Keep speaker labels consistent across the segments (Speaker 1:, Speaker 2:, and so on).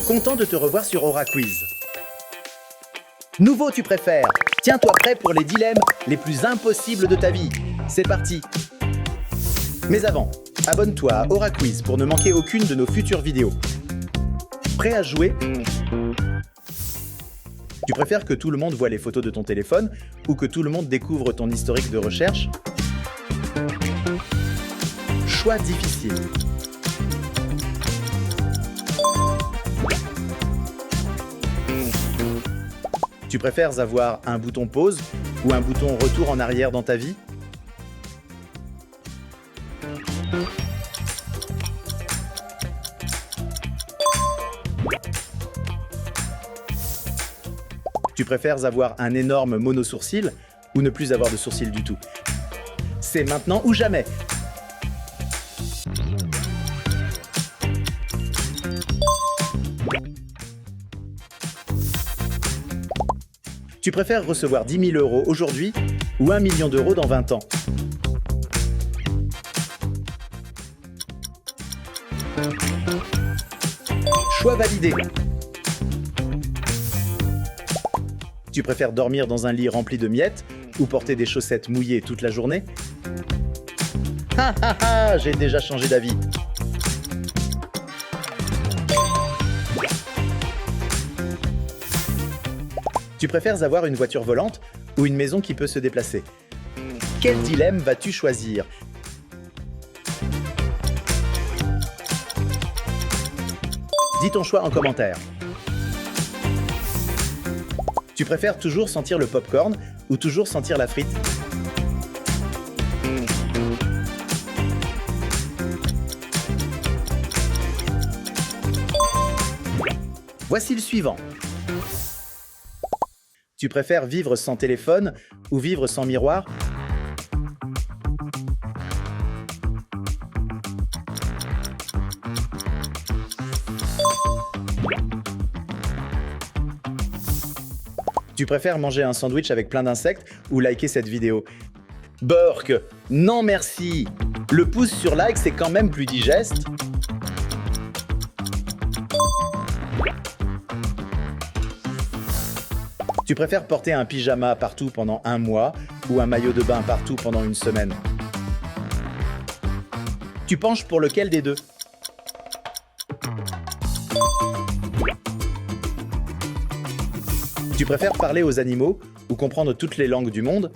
Speaker 1: Content de te revoir sur Aura Quiz. Nouveau tu préfères. Tiens-toi prêt pour les dilemmes les plus impossibles de ta vie. C'est parti. Mais avant, abonne-toi à Aura Quiz pour ne manquer aucune de nos futures vidéos. Prêt à jouer? Tu préfères que tout le monde voit les photos de ton téléphone ou que tout le monde découvre ton historique de recherche? Choix difficile. Tu préfères avoir un bouton pause ou un bouton retour en arrière dans ta vie? Tu préfères avoir un énorme monosourcil ou ne plus avoir de sourcils du tout? C'est maintenant ou jamais. Tu préfères recevoir 10 000 € aujourd'hui ou 1 million d'euros dans 20 ans? Choix validé. Tu préfères dormir dans un lit rempli de miettes ou porter des chaussettes mouillées toute la journée? Ha ha ha, j'ai déjà changé d'avis. Tu préfères avoir une voiture volante ou une maison qui peut se déplacer? Quel dilemme vas-tu choisir? Dis ton choix en commentaire. Tu préfères toujours sentir le popcorn ou toujours sentir la frite? Voici le suivant. Tu préfères vivre sans téléphone ou vivre sans miroir? Tu préfères manger un sandwich avec plein d'insectes ou liker cette vidéo? Burk, non merci. Le pouce sur like, c'est quand même plus digeste. Tu préfères porter un pyjama partout pendant 1 mois ou un maillot de bain partout pendant 1 semaine? Tu penches pour lequel des deux? Tu préfères parler aux animaux ou comprendre toutes les langues du monde?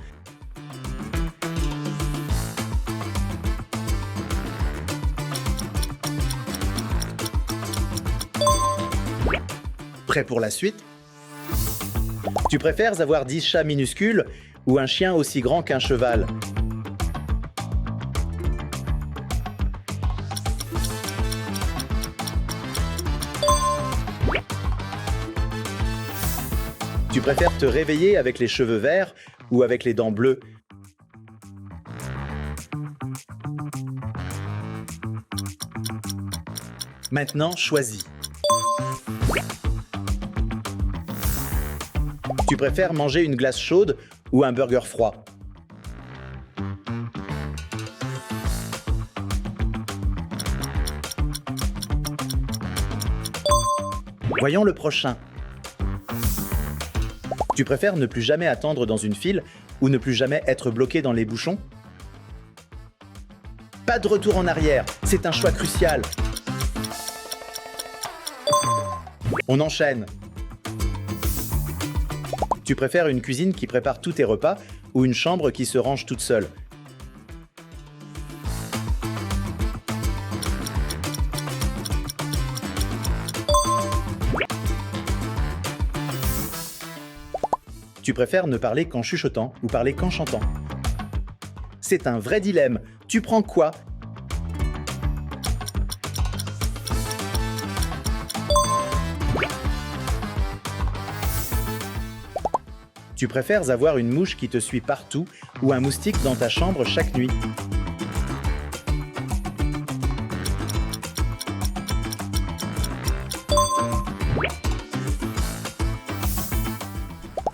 Speaker 1: Prêt pour la suite? Tu préfères avoir 10 chats minuscules ou un chien aussi grand qu'un cheval? Tu préfères te réveiller avec les cheveux verts ou avec les dents bleues? Maintenant, choisis. Tu préfères manger une glace chaude ou un burger froid? Voyons le prochain. Tu préfères ne plus jamais attendre dans une file ou ne plus jamais être bloqué dans les bouchons? Pas de retour en arrière, c'est un choix crucial. On enchaîne. Tu préfères une cuisine qui prépare tous tes repas ou une chambre qui se range toute seule? Tu préfères ne parler qu'en chuchotant ou parler qu'en chantant? C'est un vrai dilemme. Tu prends quoi? Tu préfères avoir une mouche qui te suit partout ou un moustique dans ta chambre chaque nuit?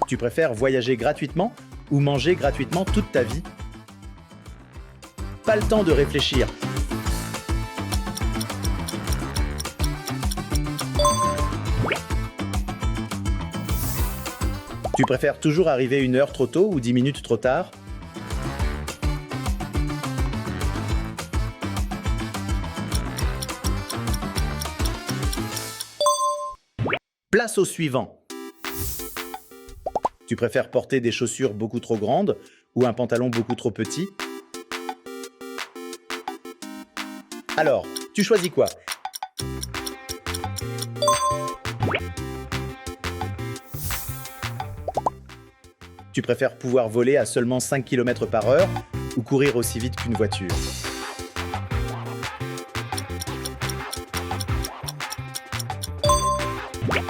Speaker 1: Tu préfères voyager gratuitement ou manger gratuitement toute ta vie? Pas le temps de réfléchir. Tu préfères toujours arriver 1 heure trop tôt ou 10 minutes trop tard? Place au suivant. Tu préfères porter des chaussures beaucoup trop grandes ou un pantalon beaucoup trop petit? Alors, tu choisis quoi? Tu préfères pouvoir voler à seulement 5 km/h ou courir aussi vite qu'une voiture?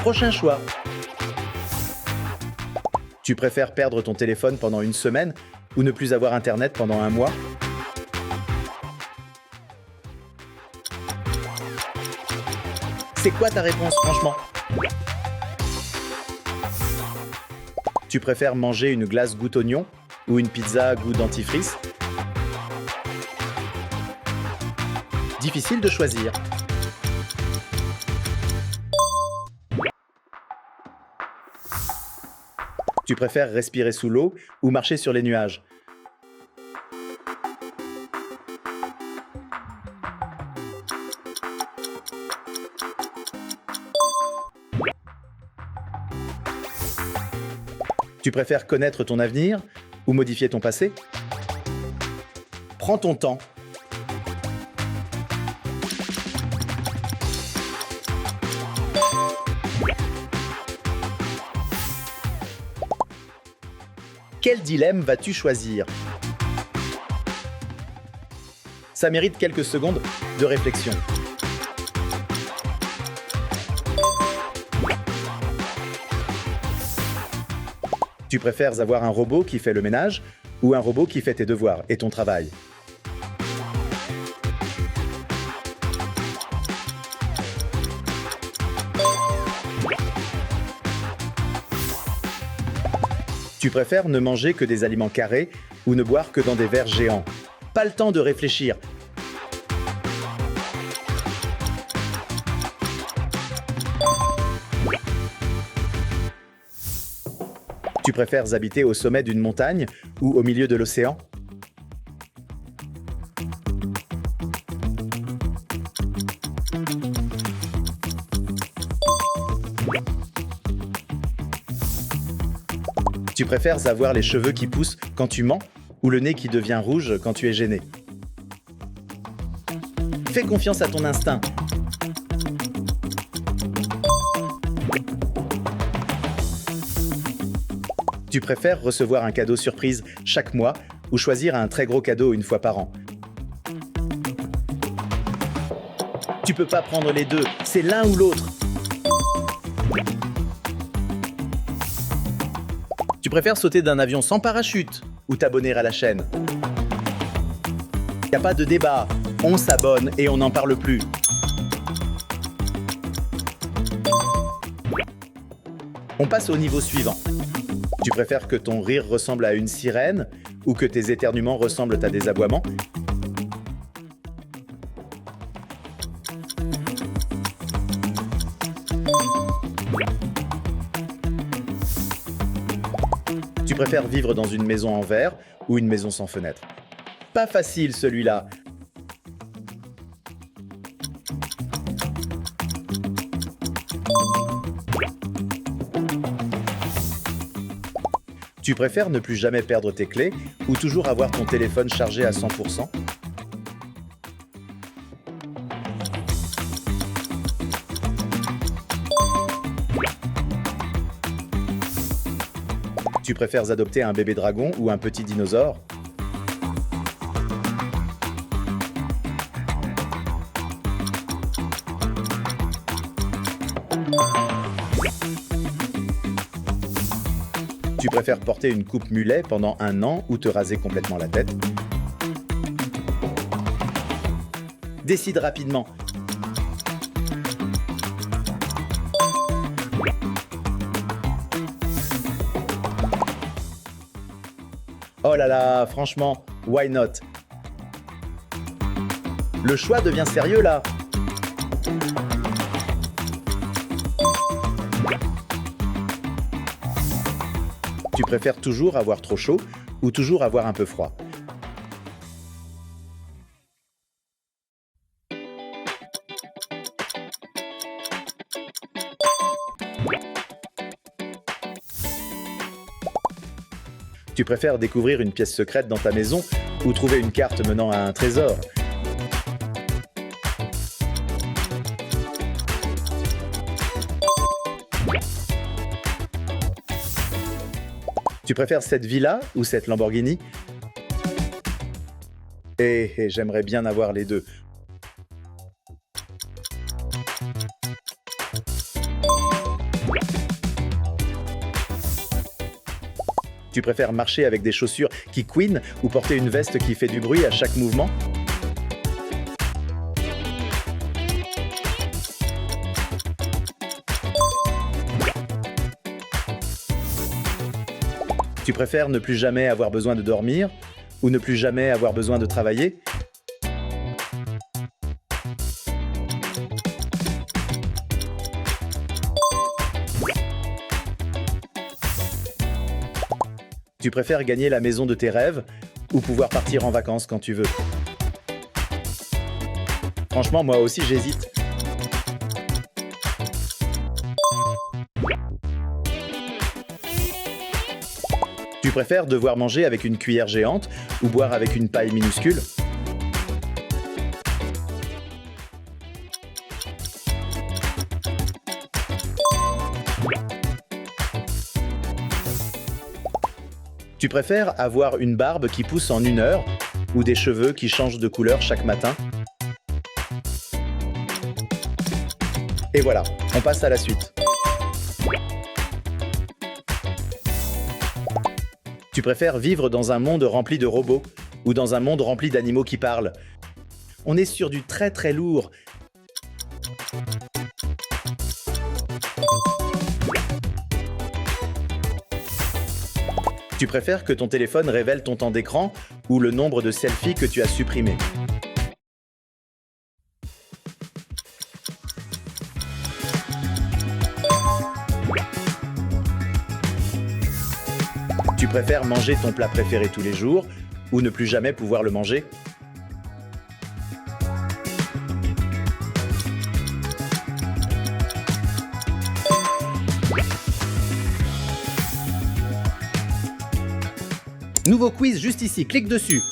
Speaker 1: Prochain choix. Tu préfères perdre ton téléphone pendant 1 semaine ou ne plus avoir Internet pendant 1 mois? C'est quoi ta réponse, franchement? Tu préfères manger une glace goût oignon ou une pizza goût dentifrice? Difficile de choisir. Tu préfères respirer sous l'eau ou marcher sur les nuages? Tu préfères connaître ton avenir ou modifier ton passé? Prends ton temps. Quel dilemme vas-tu choisir? Ça mérite quelques secondes de réflexion. Tu préfères avoir un robot qui fait le ménage ou un robot qui fait tes devoirs et ton travail? Tu préfères ne manger que des aliments carrés ou ne boire que dans des verres géants? Pas le temps de réfléchir. Tu préfères habiter au sommet d'une montagne ou au milieu de l'océan? Tu préfères avoir les cheveux qui poussent quand tu mens ou le nez qui devient rouge quand tu es gêné? Fais confiance à ton instinct. Tu préfères recevoir un cadeau surprise chaque mois ou choisir un très gros cadeau 1 fois par an? Tu peux pas prendre les deux, c'est l'un ou l'autre. Tu préfères sauter d'un avion sans parachute ou t'abonner à la chaîne? Y a pas de débat, on s'abonne et on n'en parle plus. On passe au niveau suivant. Tu préfères que ton rire ressemble à une sirène ou que tes éternuements ressemblent à des aboiements? Tu préfères vivre dans une maison en verre ou une maison sans fenêtre? Pas facile celui-là. Tu préfères ne plus jamais perdre tes clés ou toujours avoir ton téléphone chargé à 100%? Tu préfères adopter un bébé dragon ou un petit dinosaure? Tu préfères porter une coupe mulet pendant 1 an ou te raser complètement la tête? Décide rapidement. Oh là là, franchement, why not? Le choix devient sérieux là. Tu préfères toujours avoir trop chaud ou toujours avoir un peu froid? Tu préfères découvrir une pièce secrète dans ta maison ou trouver une carte menant à un trésor? Tu préfères cette villa ou cette Lamborghini? J'aimerais bien avoir les deux. Tu préfères marcher avec des chaussures qui couinent ou porter une veste qui fait du bruit à chaque mouvement? Tu préfères ne plus jamais avoir besoin de dormir ou ne plus jamais avoir besoin de travailler? Tu préfères gagner la maison de tes rêves ou pouvoir partir en vacances quand tu veux? Franchement, moi aussi j'hésite. Tu préfères devoir manger avec une cuillère géante ou boire avec une paille minuscule? Tu préfères avoir une barbe qui pousse en 1 heure ou des cheveux qui changent de couleur chaque matin? Et voilà, on passe à la suite. Tu préfères vivre dans un monde rempli de robots ou dans un monde rempli d'animaux qui parlent? On est sur du très très lourd. Tu préfères que ton téléphone révèle ton temps d'écran ou le nombre de selfies que tu as supprimés? Tu préfères manger ton plat préféré tous les jours ou ne plus jamais pouvoir le manger? Nouveau quiz juste ici, clique dessus.